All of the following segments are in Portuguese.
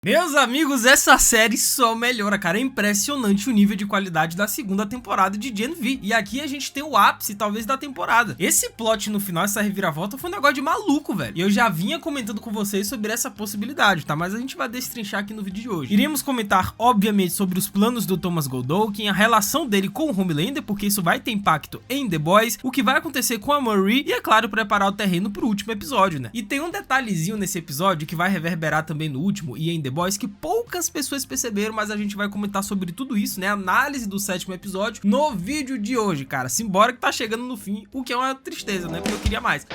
Meus amigos, essa série só melhora, cara. É impressionante o nível de qualidade da segunda temporada de Gen V. E aqui a gente tem o ápice, talvez, da temporada. Esse plot no final, essa reviravolta, foi um negócio de maluco, velho. E eu já vinha comentando com vocês sobre essa possibilidade, tá? Mas a gente vai destrinchar aqui no vídeo de hoje. Iremos comentar, obviamente, sobre os planos do Thomas Goldolkin, a relação dele com o Homelander, porque isso vai ter impacto em The Boys, o que vai acontecer com a Marie e, é claro, preparar o terreno pro último episódio, né? E tem um detalhezinho nesse episódio que vai reverberar também no último e em The Boys que poucas pessoas perceberam, mas a gente vai comentar sobre tudo isso, né? Análise do 7º episódio no vídeo de hoje, cara. Simbora que tá chegando no fim, o que é uma tristeza, né? Porque eu queria mais.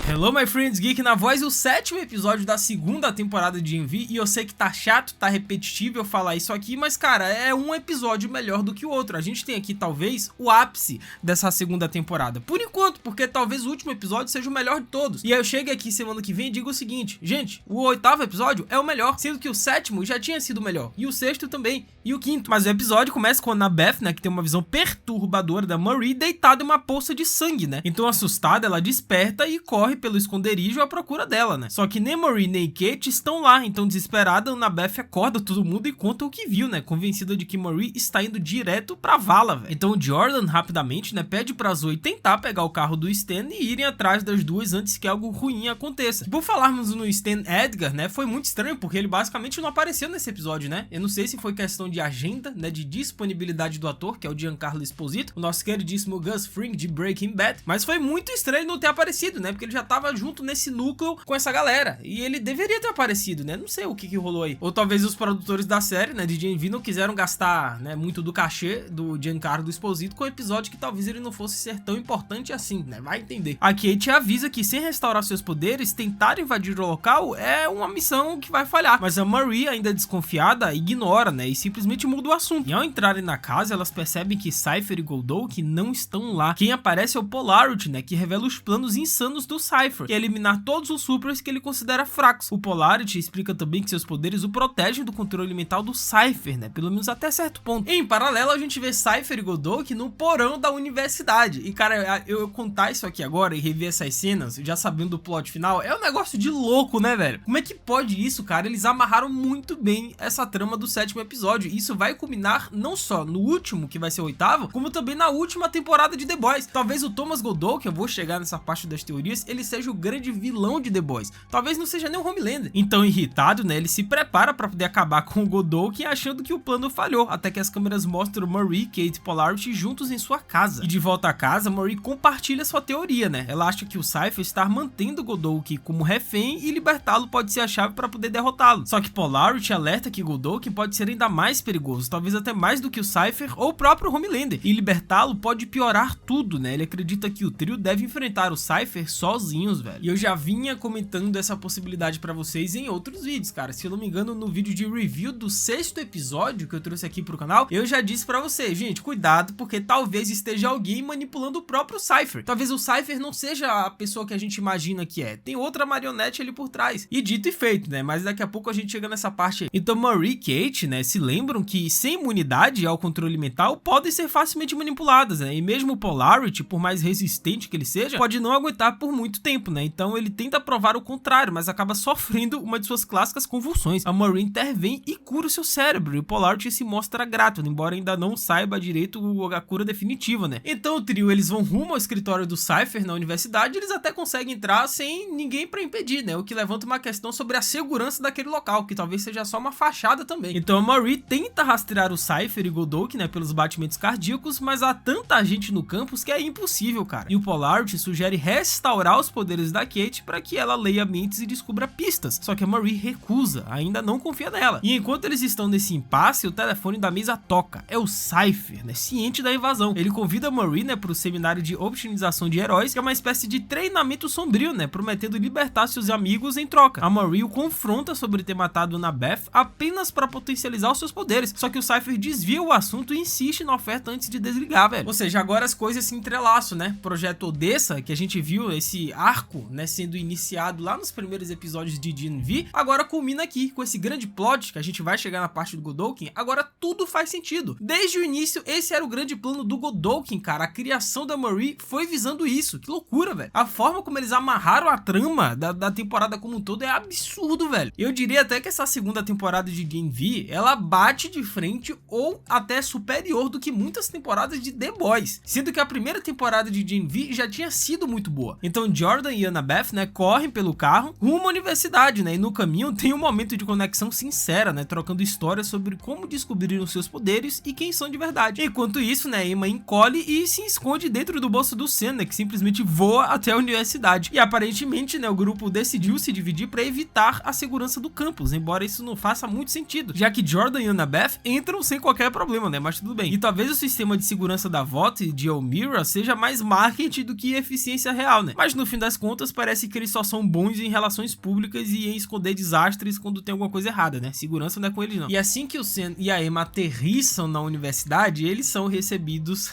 Hello my friends, Geek na voz, o 7º episódio da segunda temporada de Gen V. E eu sei que tá chato, tá repetitivo eu falar isso aqui, mas cara, é um episódio melhor do que o outro. A gente tem aqui talvez o ápice dessa segunda temporada, por enquanto, porque talvez o último episódio seja o melhor de todos. E aí eu chego aqui semana que vem e digo o seguinte: gente, o 8º episódio é o melhor, sendo que o 7º já tinha sido o melhor, e o 6º também, e o 5º. Mas o episódio começa com a Annabeth, né, que tem uma visão perturbadora da Marie deitada em uma poça de sangue, né? Então, assustada, ela desperta e corre pelo esconderijo à procura dela, né? Só que nem Marie nem Kate estão lá, então desesperada, Annabeth acorda todo mundo e conta o que viu, né? Convencida de que Marie está indo direto pra vala, velho. Então Jordan, rapidamente, né, pede pra Zoe tentar pegar o carro do Stan e irem atrás das duas antes que algo ruim aconteça. Por falarmos no Stan Edgar, né, foi muito estranho, porque ele basicamente não apareceu nesse episódio, né? Eu não sei se foi questão de agenda, né, de disponibilidade do ator, que é o Giancarlo Esposito, o nosso queridíssimo Gus Fring de Breaking Bad, mas foi muito estranho não ter aparecido, né? Porque ele já tava junto nesse núcleo com essa galera, e ele deveria ter aparecido, né? Não sei o que rolou aí. Ou talvez os produtores da série, né, de Gen V, não quiseram gastar, né, muito do cachê do Giancarlo Esposito com o episódio que talvez ele não fosse ser tão importante assim, né? Vai entender. A Kate avisa que sem restaurar seus poderes, tentar invadir o local é uma missão que vai falhar, mas a Marie, ainda desconfiada, ignora, né, e simplesmente muda o assunto. E ao entrarem na casa, elas percebem que Cypher e Goldolkin não estão lá. Quem aparece é o Polarity, né, que revela os planos insanos do Cypher, que é eliminar todos os supers que ele considera fracos. O Polarity explica também que seus poderes o protegem do controle mental do Cypher, né, pelo menos até certo ponto. Em paralelo, a gente vê Cypher e Goldolkin no porão da universidade. E cara, eu contar isso aqui agora e rever essas cenas, já sabendo do plot final, é um negócio de louco, né, velho? Como é que pode isso, cara? Eles amarraram muito bem essa trama do 7º episódio. E isso vai culminar não só no último, que vai ser o 8º, como também na última temporada de The Boys. Talvez o Thomas Goldolkin, eu vou chegar nessa parte das teorias, ele seja o grande vilão de The Boys. Talvez não seja nem o Homelander. Então, irritado, né, ele se prepara pra poder acabar com o Goldolkin, achando que o plano falhou, até que as câmeras mostram Marie, Kate e Polarity juntos em sua casa. E de volta a casa, Marie compartilha sua teoria, né? Ela acha que o Cypher está mantendo o Goldolkin como refém e libertá-lo pode ser a chave para poder derrotá-lo. Só que Polarity alerta que Goldolkin pode ser ainda mais perigoso, talvez até mais do que o Cypher ou o próprio Homelander. E libertá-lo pode piorar tudo, né? Ele acredita que o trio deve enfrentar o Cypher sozinhos, velho. E eu já vinha comentando essa possibilidade pra vocês em outros vídeos, cara. Se eu não me engano, no vídeo de review do 6º episódio que eu trouxe aqui pro canal, eu já disse pra vocês, gente, cuidado, porque talvez esteja alguém manipulando o próprio Cypher. Talvez o Cypher não seja a pessoa que a gente imagina que é. Tem outra marionete ali por trás. E dito e feito, né? Mas daqui a pouco a gente chega nessa parte aí. Então Marie e Kate, né, se lembram que sem imunidade ao controle mental, podem ser facilmente manipuladas, né? E mesmo o Polarity, por mais resistente que ele seja, pode não aguentar por muito tempo, né? Então ele tenta provar o contrário, mas acaba sofrendo uma de suas clássicas convulsões. A Marie intervém e cura o seu cérebro, e o Polarity se mostra grato, embora ainda não saiba direito a cura definitiva, né? Então o trio, eles vão rumo ao escritório do Cypher na universidade, eles até conseguem entrar sem ninguém pra impedir, né? O que levanta uma questão sobre a segurança daquele local, que talvez seja só uma fachada também. Então a Marie tenta rastrear o Cypher e Goldolkin, né, pelos batimentos cardíacos, mas há tanta gente no campus que é impossível, cara. E o Polarity sugere restaurar os poderes da Kate para que ela leia mentes e descubra pistas. Só que a Marie recusa, ainda não confia nela. E enquanto eles estão nesse impasse, o telefone da mesa toca. É o Cypher, né, ciente da invasão. Ele convida a Marie, né, pro seminário de optimização de heróis, que é uma espécie de treinamento sombrio, né, prometendo libertar seus amigos em troca. A Marie o confronta sobre ter matado Annabeth apenas para potencializar os seus poderes. Só que o Cypher desvia o assunto e insiste na oferta antes de desligar, velho. Ou seja, agora as coisas se entrelaçam, né? Projeto Odessa, que a gente viu esse arco, né, sendo iniciado lá nos primeiros episódios de GNV, agora culmina aqui, com esse grande plot, que a gente vai chegar na parte do Godolkin, agora tudo faz sentido. Desde o início, esse era o grande plano do Godolkin, cara, a criação da Marie foi visando isso, que loucura, velho. A forma como eles amarraram a trama da temporada como um todo é absurdo, velho. Eu diria até que essa segunda temporada de GNV, ela bate de frente ou até superior do que muitas temporadas de The Boys, sendo que a primeira temporada de GNV já tinha sido muito boa. Então Jordan e Annabeth, né, correm pelo carro rumo à universidade, né, e no caminho tem um momento de conexão sincera, né, trocando histórias sobre como descobriram seus poderes e quem são de verdade. Enquanto isso, né, Emma encolhe e se esconde dentro do bolso do Sam, né, que simplesmente voa até a universidade. E aparentemente, né, o grupo decidiu se dividir para evitar a segurança do campus, embora isso não faça muito sentido, já que Jordan e Annabeth entram sem qualquer problema, né, mas tudo bem. E talvez o sistema de segurança da VOT de Elmira seja mais marketing do que eficiência real, né, mas no fim das contas parece que eles só são bons em relações públicas e em esconder desastres quando tem alguma coisa errada, né, segurança não é com eles não. E assim que o Sam e a Emma aterrissam na universidade, eles são recebidos...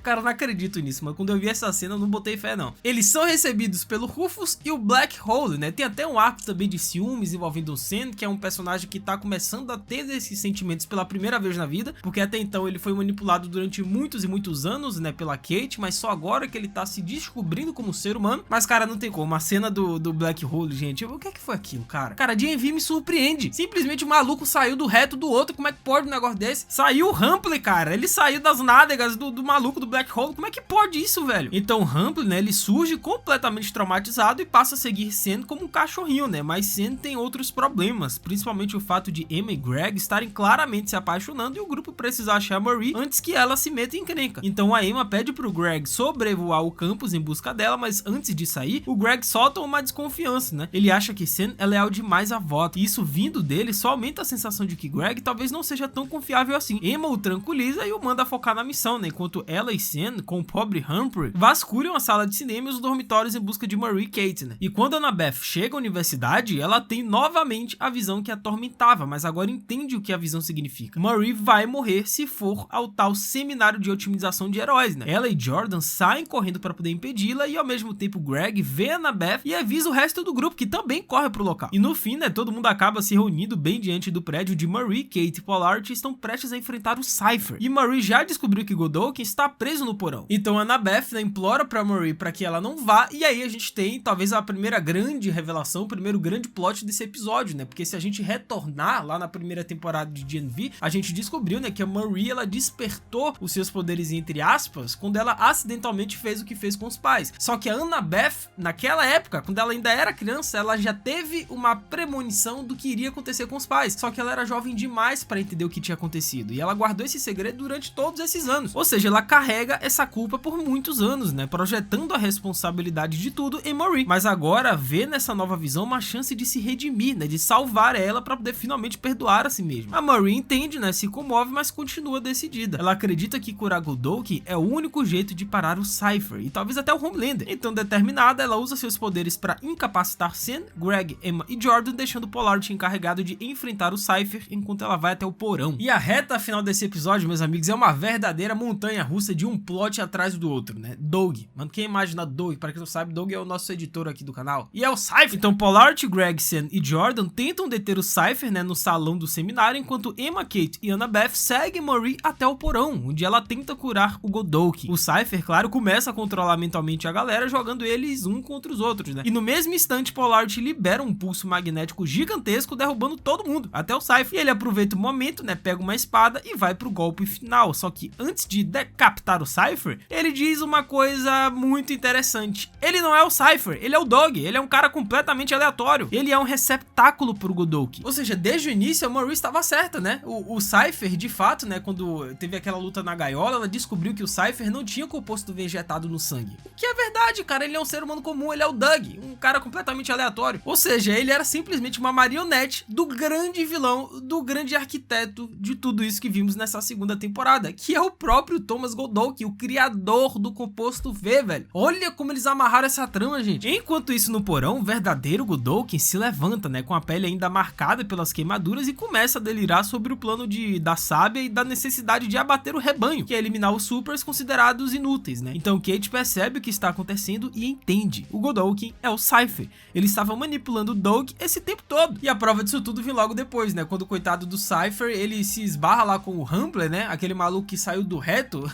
Cara, eu não acredito nisso, mas quando eu vi essa cena eu não botei fé não. Eles são recebidos pelo Rufus e o Black Hole, né? Tem até um arco também de ciúmes envolvendo o Sam, que é um personagem que tá começando a ter esses sentimentos pela primeira vez na vida, porque até então ele foi manipulado durante muitos e muitos anos, né, pela Kate, mas só agora que ele tá se descobrindo como ser humano. Mas cara, não tem como, a cena do Black Hole, gente, o que é que foi aquilo, cara? Cara, GNV me surpreende, simplesmente o maluco saiu do reto do outro, como é que pode um negócio desse? Saiu o Humpley, cara, ele saiu das nádegas do maluco do Black Hole, como é que pode isso, velho? Então Humpley, né, ele surge completamente traumatizado e passa a seguir Sam como um cachorrinho, né, mas Sam tem outros problemas, principalmente o fato de Emma e Greg estarem claramente se apaixonando e o grupo precisa achar Marie antes que ela se meta em encrenca. Então a Emma pede pro Greg sobrevoar o campus em busca dela, mas antes de sair, o Greg solta uma desconfiança, né? Ele acha que Sam é leal demais à VOT, e isso vindo dele só aumenta a sensação de que Greg talvez não seja tão confiável assim. Emma o tranquiliza e o manda focar na missão, né, enquanto ela e Sam, com o pobre Humphrey, vasculham a sala de cinema e os dormitórios em busca de Marie e Kate, né? E quando Annabeth chega à universidade, ela tem novamente a visão que a atormentava, mas agora entende o que a visão significa. Marie vai morrer se for ao tal seminário de otimização de heróis, né? Ela e Jordan saem correndo para poder impedi-la e ao mesmo tempo Greg vê Annabeth e avisa o resto do grupo que também corre pro local. E no fim, né, todo mundo acaba se reunindo bem diante do prédio de Marie, Kate e Pollard estão prestes a enfrentar o Cypher. E Marie já descobriu que Godolkin está preso no porão. Então Annabeth, né, implora pra Marie para que ela não vá, e aí a gente tem talvez a primeira grande revelação, o primeiro grande plot desse episódio, né? Porque se a gente retornar lá na primeira temporada de GNV, a gente descobriu, né, que a Marie, ela despertou os seus poderes entre aspas quando ela acidentalmente fez o que fez com os pais. Só que a Annabeth, naquela época, quando ela ainda era criança, ela já teve uma premonição do que iria acontecer com os pais. Só que ela era jovem demais para entender o que tinha acontecido, e ela guardou esse segredo durante todos esses anos. Ou seja, ela carrega essa culpa por muitos anos, né, projetando a responsabilidade de tudo em Marie, mas agora vê nessa nova visão uma chance de se redimir, né, de salvar ela para poder finalmente perdoar a si mesma. A Marie entende, né, se comove, mas continua decidida. Ela acredita que curar Godolkin é o único jeito de parar o Cypher e talvez até o Homelander. Então, determinada, ela usa seus poderes para incapacitar Sam, Greg, Emma e Jordan, deixando Pollard encarregado de enfrentar o Cypher enquanto ela vai até o porão. E a reta final desse episódio, meus amigos, é uma verdadeira montanha-russa de um plot atrás do outro, né? Doug. Mano, quem imagina Doug? Para quem não sabe, Doug é o nosso editor aqui do canal. E é o Cypher. Então, Pollard, Greg, Sam e Jordan tentam deter o Cypher, né, no salão do seminário, enquanto Emma, Kate e Annabeth seguem Marie até o porão, onde ela tenta curar o Godolkin. O Cypher, claro, começa a controlar mentalmente a galera, jogando eles um contra os outros, né? E no mesmo instante, Pollard libera um pulso magnético gigantesco, derrubando todo mundo, até o Cypher. E ele aproveita o momento, né, pega uma espada e vai pro golpe final. Só que antes de decapitar o Cypher, ele diz uma coisa muito interessante. Ele não é o Cypher, ele é o Doug. Ele é um cara completamente aleatório. Ele é um receptáculo pro Godolkin. Ou seja, desde o início a Marie estava certa, né? O Cypher, de fato, né, quando teve aquela luta na gaiola, ela descobriu que o Cypher não tinha composto vegetado no sangue. O que é verdade, cara. Ele é um ser humano comum, ele é o Doug, um cara completamente aleatório. Ou seja, ele era simplesmente uma marionete do grande vilão, do grande arquiteto de tudo isso que vimos nessa segunda temporada, que é o próprio Thomas Godolkin, o criador do composto V, velho. Olha como eles amarraram essa trama, gente. Enquanto isso, no porão, o verdadeiro Godolkin se levanta, né, com a pele ainda marcada pelas queimaduras e começa a delirar sobre o plano da sábia e da necessidade de abater o rebanho, que é eliminar os supers considerados inúteis, né. Então Kate percebe o que está acontecendo e entende. O Godolkin é o Cypher. Ele estava manipulando o Doug esse tempo todo. E a prova disso tudo vem logo depois, né, quando o coitado do Cypher, ele se esbarra lá com o Humpler, né, aquele maluco que saiu do reto.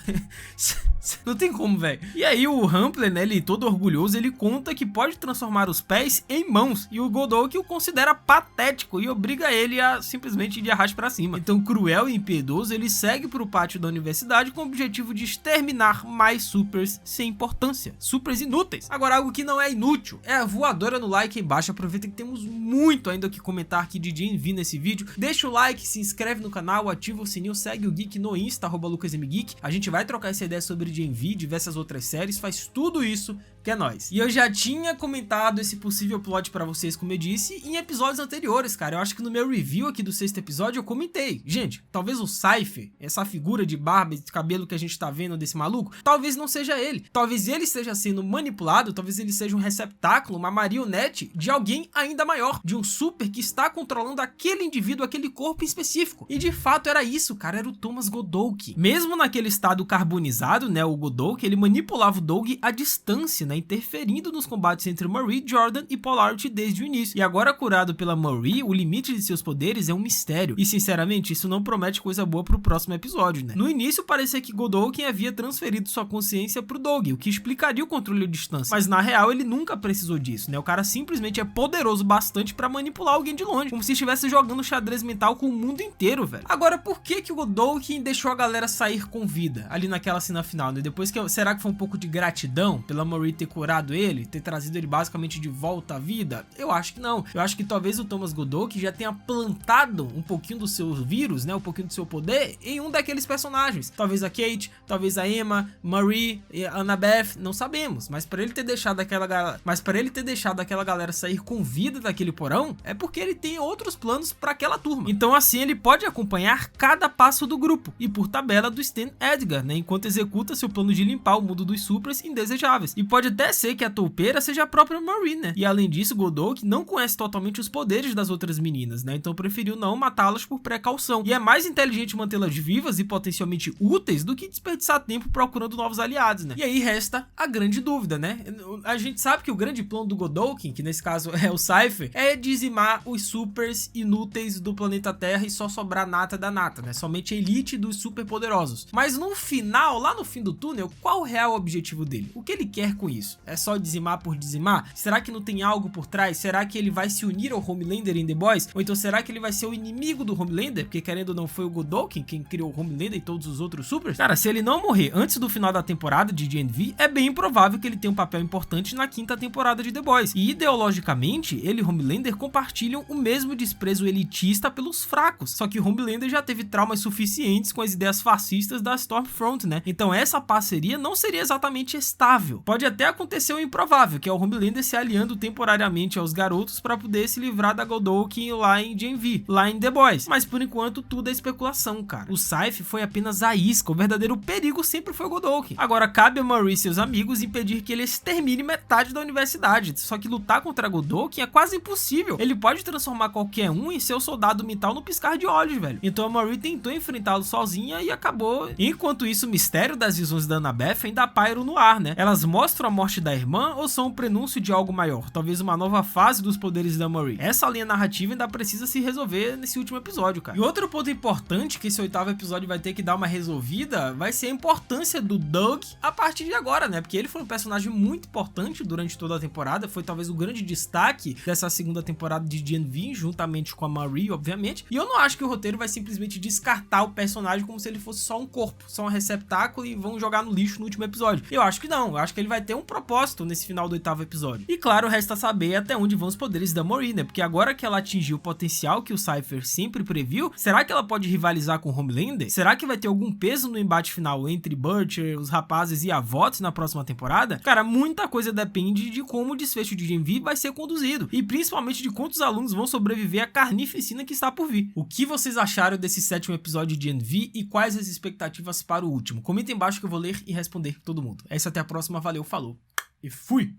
Não tem como, velho. E aí o Humpler, né, ele todo orgulhoso, ele conta que pode transformar os pés em mãos, e o Godolkin o considera patético e obriga ele a simplesmente ir de arrasto pra cima. Então, cruel e impiedoso, ele segue pro pátio da universidade com o objetivo de exterminar mais supers sem importância, supers inúteis. Agora, algo que não é inútil é a voadora no like aí embaixo. Aproveita que temos muito ainda o que comentar aqui de GNV nesse vídeo. Deixa o like, se inscreve no canal, ativa o sininho, segue o Geek no Insta, @LucasMGeek. A gente vai trocar essa ideia sobre GNV, diversas outras séries, faz tudo isso que é nóis. E eu já tinha comentado esse possível plot pra vocês, como eu disse, em episódios anteriores, cara. Eu acho que no meu review aqui do 6º episódio eu comentei. Gente, talvez o Cypher, essa figura de barba e de cabelo que a gente tá vendo desse maluco, talvez não seja ele. Talvez ele esteja sendo manipulado, talvez ele seja um receptáculo, uma marionete de alguém ainda maior, de um super que está controlando aquele indivíduo, aquele corpo específico. E de fato era isso, cara, era o Thomas Godolkin. Mesmo naquele estado carbonizado, né, o Godolkin, ele manipulava o Doug à distância, né, interferindo nos combates entre Marie, Jordan e Polarity desde o início. E agora curado pela Marie, o limite de seus poderes é um mistério. E sinceramente, isso não promete coisa boa pro próximo episódio, né? No início parecia que Godolkin havia transferido sua consciência pro Doug, o que explicaria o controle à distância. Mas na real ele nunca precisou disso, né? O cara simplesmente é poderoso bastante pra manipular alguém de longe, como se estivesse jogando xadrez mental com o mundo inteiro, velho. Agora, por que o Godolkin deixou a galera sair com vida ali naquela cena final, né? Depois que será que foi um pouco de gratidão pela Marie ter curado ele, ter trazido ele basicamente de volta à vida? Eu acho que não. Eu acho que talvez o Thomas Godolkin já tenha plantado um pouquinho do seu vírus, né, um pouquinho do seu poder em um daqueles personagens. Talvez a Kate, talvez a Emma, Marie, a Annabeth, não sabemos. Mas para ele ter deixado aquela galera sair com vida daquele porão, é porque ele tem outros planos para aquela turma. Então assim ele pode acompanhar cada passo do grupo e por tabela do Stan Edgar, né, enquanto executa seu plano de limpar o mundo dos supers indesejáveis. E pode até ser que a toupeira seja a própria Marie, né? E além disso, Godolkin não conhece totalmente os poderes das outras meninas, né? Então preferiu não matá-las por precaução. E é mais inteligente mantê-las vivas e potencialmente úteis do que desperdiçar tempo procurando novos aliados, né? E aí resta a grande dúvida, né? A gente sabe que o grande plano do Godolkin, que nesse caso é o Cypher, é dizimar os supers inúteis do planeta Terra e só sobrar nata da nata, né? Somente a elite dos super poderosos. Mas no final, lá no fim do túnel, qual o real objetivo dele? O que ele quer com isso? É só dizimar por dizimar? Será que não tem algo por trás? Será que ele vai se unir ao Homelander em The Boys? Ou então será que ele vai ser o inimigo do Homelander? Porque querendo ou não foi o Godolkin quem criou o Homelander e todos os outros supers? Cara, se ele não morrer antes do final da temporada de GNV, é bem improvável que ele tenha um papel importante na 5ª temporada de The Boys. E ideologicamente, ele e Homelander compartilham o mesmo desprezo elitista pelos fracos. Só que Homelander já teve traumas suficientes com as ideias fascistas da Stormfront, né? Então essa parceria não seria exatamente estável. Pode até acontecer o improvável, que é o Homelander se aliando temporariamente aos garotos para poder se livrar da Godolkin lá em GNV, lá em The Boys. Mas por enquanto tudo é especulação, cara. O Cypher foi apenas a isca, o verdadeiro perigo sempre foi o Godolkin. Agora cabe a Marie e seus amigos impedir que ele extermine metade da universidade. Só que lutar contra Godolkin é quase impossível. Ele pode transformar qualquer um em seu soldado mental no piscar de olhos, velho. Então a Marie tentou enfrentá-lo sozinha e acabou. Enquanto isso, o mistério das visões da Annabeth ainda paira no ar, né? Elas mostram a morte da irmã ou são um prenúncio de algo maior? Talvez uma nova fase dos poderes da Marie. Essa linha narrativa ainda precisa se resolver nesse último episódio, cara. E outro ponto importante que esse 8º episódio vai ter que dar uma resolvida vai ser a importância do Doug a partir de agora, né? Porque ele foi um personagem muito importante durante toda a temporada, foi talvez o grande destaque dessa 2ª temporada de GNV, juntamente com a Marie, obviamente. E eu não acho que o roteiro vai simplesmente descartar o personagem como se ele fosse só um corpo, só um receptáculo e vão jogar no lixo no último episódio. Eu acho que não, eu acho que ele vai ter um propósito nesse final do 8º episódio. E claro, resta saber até onde vão os poderes da Marie, né? Porque agora que ela atingiu o potencial que o Cypher sempre previu, será que ela pode rivalizar com o Homelander? Será que vai ter algum peso no embate final entre Butcher, os rapazes e a VOTS na próxima temporada? Cara, muita coisa depende de como o desfecho de GNV vai ser conduzido e principalmente de quantos alunos vão sobreviver à carnificina que está por vir. O que vocês acharam desse 7º episódio de GNV e quais as expectativas para o último? Comenta embaixo que que eu vou ler e responder todo mundo. É isso, até a próxima, valeu, falou e fui!